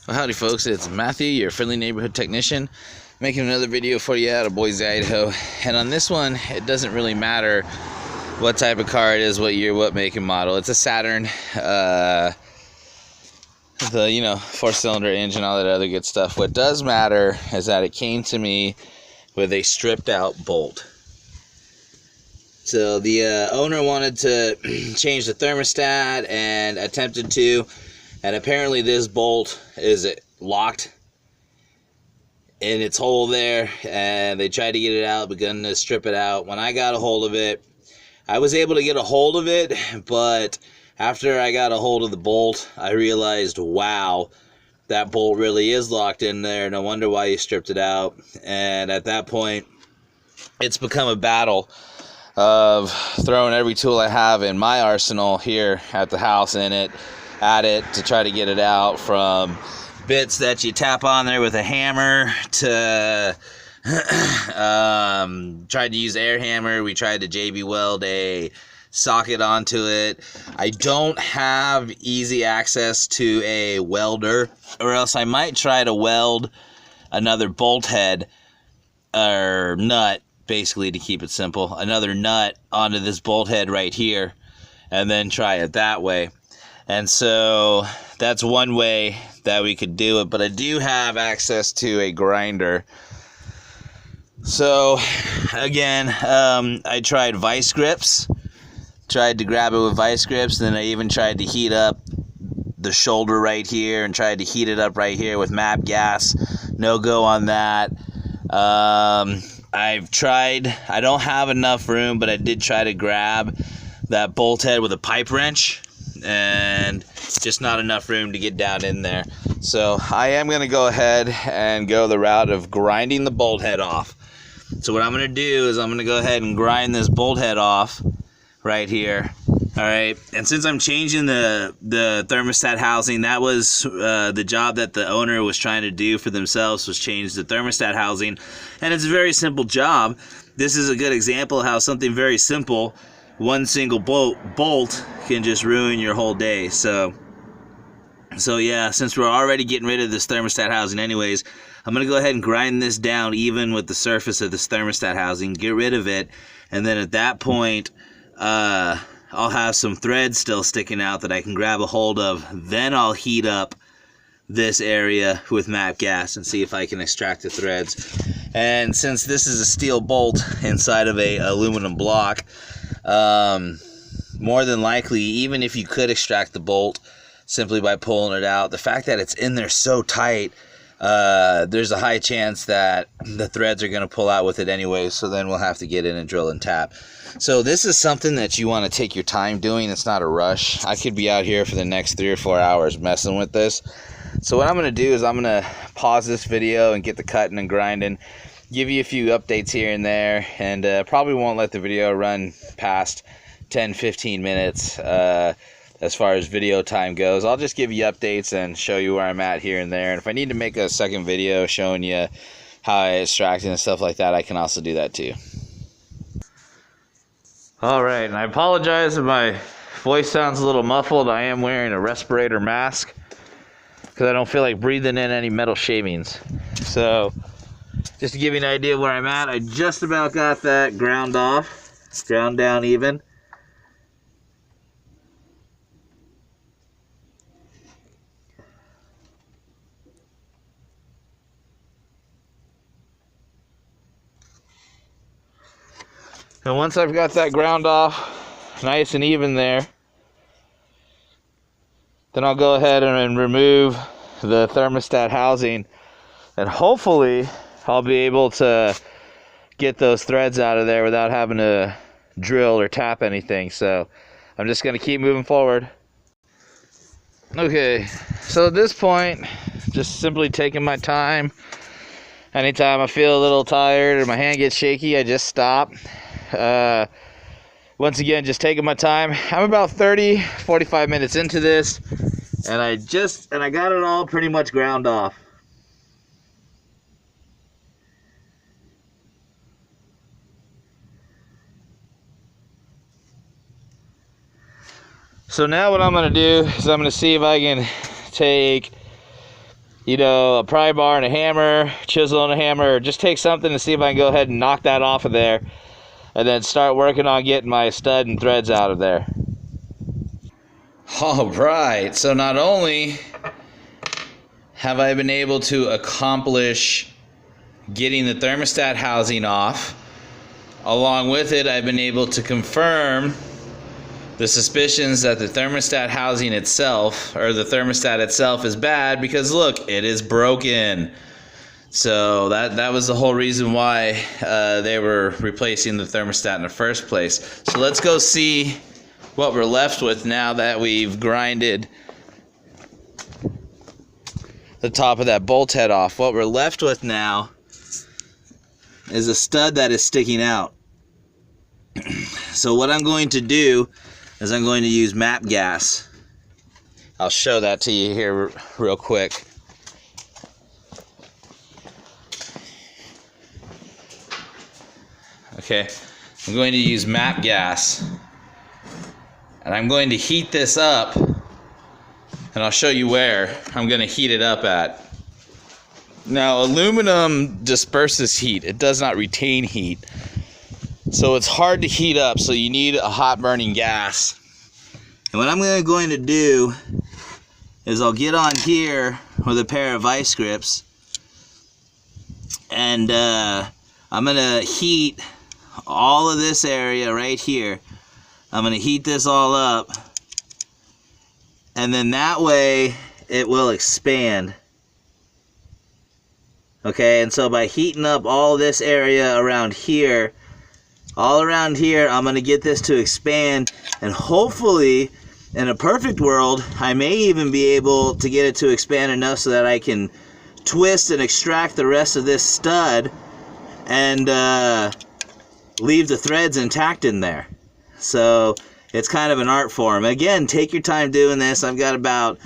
Well, howdy folks, it's Matthew, your friendly neighborhood technician, making another video for you out of Boise, Idaho. And on this one, it doesn't really matter what type of car it is, what year, what make and model. It's a Saturn, the 4-cylinder engine, all that other good stuff. What does matter is that it came to me with a stripped out bolt. So the owner wanted to change the thermostat and attempted to, and apparently this bolt is locked in its hole there, and they tried to get it out, begun to strip it out. When I got a hold of it, I was able to get a hold of it, but after I got a hold of the bolt, I realized, wow, that bolt really is locked in there. No wonder why you stripped it out. And at that point, it's become a battle of throwing every tool I have in my arsenal here at the house at it to try to get it out, from bits that you tap on there with a hammer to tried to use air hammer. We tried to JB weld a socket onto it. I don't have easy access to a welder, or else I might try to weld another bolt head or nut, basically, to keep it simple, another nut onto this bolt head right here, and then try it that way. And so that's one way that we could do it, but I do have access to a grinder. So again, I tried vice grips, tried to grab it with vice grips, and then I even tried to heat up the shoulder right here and tried to heat it up right here with MAP gas. No go on that. I've tried, I don't have enough room, but I did try to grab that bolt head with a pipe wrench, and just not enough room to get down in there. So I am going to go ahead and go the route of grinding the bolt head off. So what I'm going to do is I'm going to go ahead and grind this bolt head off right here. Alright, and since I'm changing the thermostat housing, that was the job that the owner was trying to do for themselves, was change the thermostat housing. And it's a very simple job. This is a good example of how something very simple, one single bolt can just ruin your whole day. So yeah, since we're already getting rid of this thermostat housing anyways, I'm going to go ahead and grind this down even with the surface of this thermostat housing, get rid of it, and then at that point, I'll have some threads still sticking out that I can grab a hold of. Then I'll heat up this area with MAP gas and see if I can extract the threads. And since this is a steel bolt inside of a aluminum block, more than likely, even if you could extract the bolt simply by pulling it out, the fact that it's in there so tight, there's a high chance that the threads are going to pull out with it anyway, so then we'll have to get in and drill and tap. So this is something that you want to take your time doing. It's not a rush. I could be out here for the next 3 or 4 hours messing with this. So what I'm going to do is I'm going to pause this video and get the cutting and grinding, give you a few updates here and there, and probably won't let the video run past 10-15 minutes as far as video time goes. I'll just give you updates and show you where I'm at here and there. And if I need to make a second video showing you how I extract and stuff like that, I can also do that too. Alright, and I apologize if my voice sounds a little muffled. I am wearing a respirator mask because I don't feel like breathing in any metal shavings. So, just to give you an idea of where I'm at, I just about got that ground down even. And once I've got that ground off nice and even there, then I'll go ahead and remove the thermostat housing, and hopefully I'll be able to get those threads out of there without having to drill or tap anything. So I'm just going to keep moving forward. Okay, so at this point, just simply taking my time. Anytime I feel a little tired or my hand gets shaky, I just stop. Once again, just taking my time. I'm about 30-45 minutes into this, and I got it all pretty much ground off. So now what I'm going to do is I'm going to see if I can take you know, a pry bar and a hammer, chisel and a hammer, or just take something to see if I can go ahead and knock that off of there, and then start working on getting my stud and threads out of there. All right, so not only have I been able to accomplish getting the thermostat housing off, along with it, I've been able to confirm the suspicions that the thermostat housing itself, or the thermostat itself, is bad, because look, it is broken. So that was the whole reason why they were replacing the thermostat in the first place. So let's go see what we're left with now that we've grinded the top of that bolt head off. What we're left with now is a stud that is sticking out. So what I'm going to do is I'm going to use MAP gas. I'll show that to you here real quick. Okay, I'm going to use MAP gas, and I'm going to heat this up, and I'll show you where I'm going to heat it up at. Now, aluminum disperses heat. It does not retain heat. So it's hard to heat up, so you need a hot burning gas. And what I'm going to do is I'll get on here with a pair of vice grips, and I'm going to heat all of this area right here. I'm going to heat this all up, and then that way it will expand. Okay, and so by heating up all this area around here, all around here, I'm going to get this to expand, and hopefully, in a perfect world, I may even be able to get it to expand enough so that I can twist and extract the rest of this stud and leave the threads intact in there. So it's kind of an art form. Again, take your time doing this. I've got about,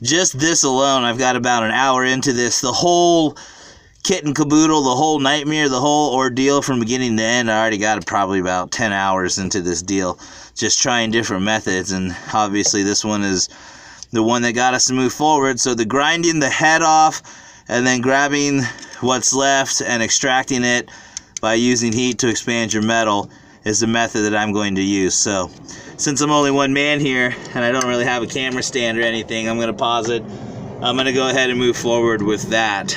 just this alone, I've got about an hour into this. The whole kit and caboodle, the whole nightmare, the whole ordeal from beginning to end, I already got probably about 10 hours into this deal, just trying different methods, and obviously this one is the one that got us to move forward. So the grinding the head off and then grabbing what's left and extracting it by using heat to expand your metal is the method that I'm going to use. So since I'm only one man here and I don't really have a camera stand or anything, I'm going to pause it. I'm going to go ahead and move forward with that.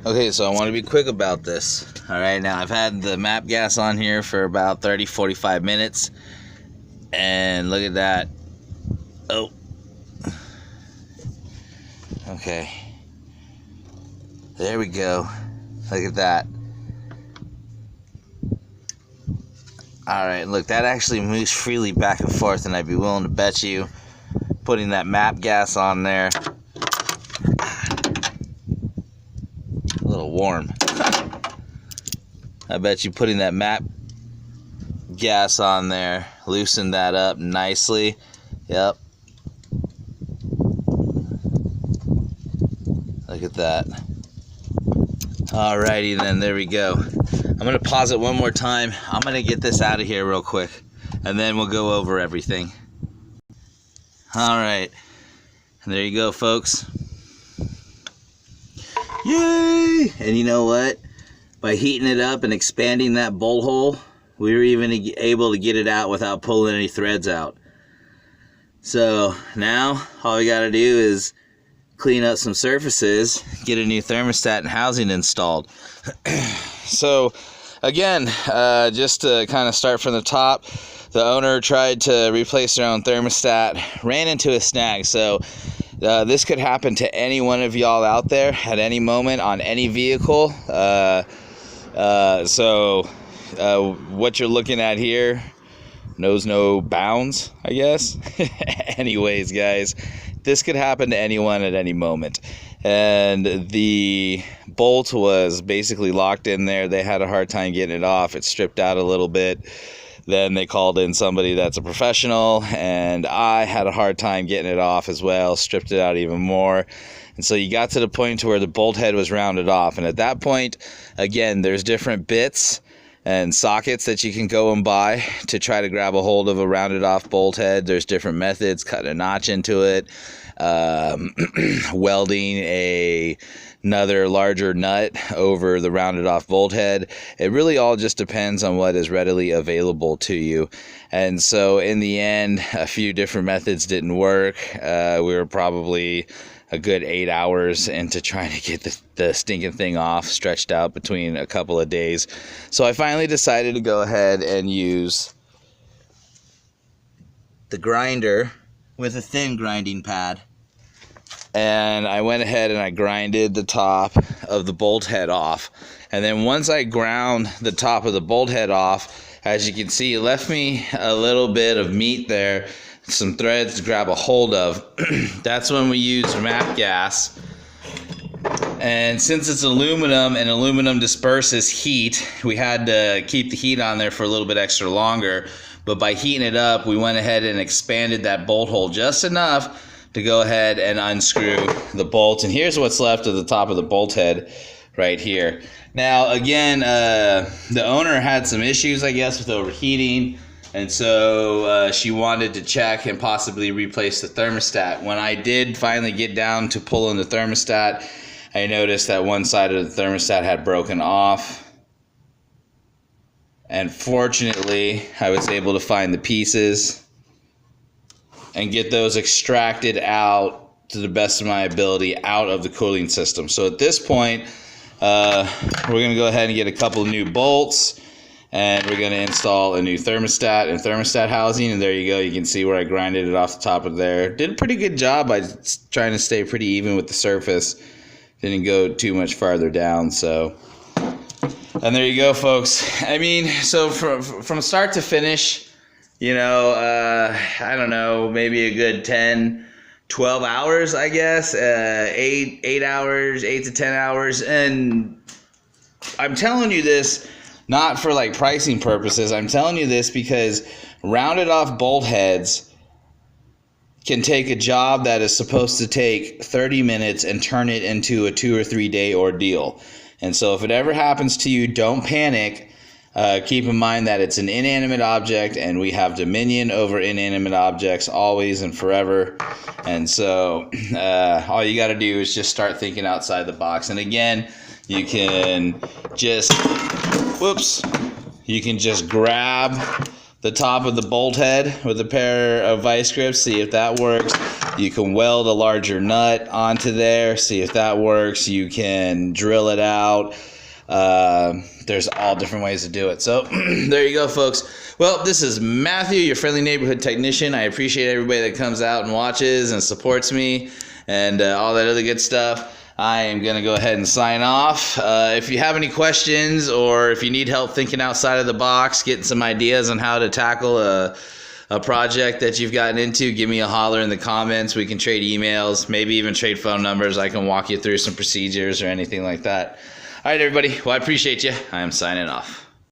Okay, so I want to be quick about this. Alright, now I've had the MAP gas on here for about 30-45 minutes. And look at that. Oh. Okay. There we go. Look at that. Alright, look, that actually moves freely back and forth, and I'd be willing to bet you putting that MAP gas on there. A little warm. I bet you putting that MAP gas on there loosened that up nicely. Yep. Look at that. Alrighty then, there we go. I'm gonna pause it one more time. I'm gonna get this out of here real quick, and then we'll go over everything. Alright, and there you go, folks. Yay! And you know what? By heating it up and expanding that bolt hole, we were even able to get it out without pulling any threads out. So now all we gotta do is clean up some surfaces, get a new thermostat and housing installed. So again, just to kind of start from the top, the owner tried to replace their own thermostat, ran into a snag. So this could happen to any one of y'all out there at any moment on any vehicle. What you're looking at here knows no bounds, I guess. Anyways, guys, this could happen to anyone at any moment. And the bolt was basically locked in there. They had a hard time getting it off. It stripped out a little bit. Then they called in somebody that's a professional, and I had a hard time getting it off as well, stripped it out even more. And so you got to the point to where the bolt head was rounded off. And at that point, again, there's different bits and sockets that you can go and buy to try to grab a hold of a rounded off bolt head. There's different methods: cutting a notch into it, welding another larger nut over the rounded off bolt head. It really all just depends on what is readily available to you. And so in the end, a few different methods didn't work. We were probably a good 8 hours into trying to get the stinking thing off, stretched out between a couple of days. So I finally decided to go ahead and use the grinder with a thin grinding pad. And I went ahead and I grinded the top of the bolt head off. And then once I ground the top of the bolt head off, as you can see, it left me a little bit of meat there, some threads to grab a hold of. That's when we use MAP gas. And since it's aluminum and aluminum disperses heat, we had to keep the heat on there for a little bit extra longer. But by heating it up, we went ahead and expanded that bolt hole just enough to go ahead and unscrew the bolt. And here's what's left of the top of the bolt head right here. Now again, the owner had some issues, I guess, with overheating, and so she wanted to check and possibly replace the thermostat. When I did finally get down to pulling the thermostat, I noticed that one side of the thermostat had broken off. And fortunately, I was able to find the pieces and get those extracted out to the best of my ability out of the cooling system. So at this point, we're going to go ahead and get a couple of new bolts, and we're going to install a new thermostat and thermostat housing. And there you go. You can see where I grinded it off the top of there. Did a pretty good job by trying to stay pretty even with the surface. Didn't go too much farther down. So, and there you go, folks. I mean, so from start to finish, you know, I don't know, maybe a good 12 hours, I guess, 8 hours, 8 to 10 hours. And I'm telling you this not for like pricing purposes. I'm telling you this because rounded off bolt heads can take a job that is supposed to take 30 minutes and turn it into a 2 or 3 day ordeal. And so if it ever happens to you, don't panic. Keep in mind that it's an inanimate object, and we have dominion over inanimate objects always and forever. And so all you got to do is just start thinking outside the box. And again, you can just, you can just grab the top of the bolt head with a pair of vice grips, see if that works. You can weld a larger nut onto there, see if that works. You can drill it out. There's all different ways to do it. So there you go, folks. Well, this is Matthew, your friendly neighborhood technician. I appreciate everybody that comes out and watches and supports me and all that other good stuff. I am going to go ahead and sign off. If you have any questions, or if you need help thinking outside of the box, getting some ideas on how to tackle a project that you've gotten into, give me a holler in the comments. We can trade emails, maybe even trade phone numbers. I can walk you through some procedures or anything like that. All right, everybody. Well, I appreciate you. I am signing off.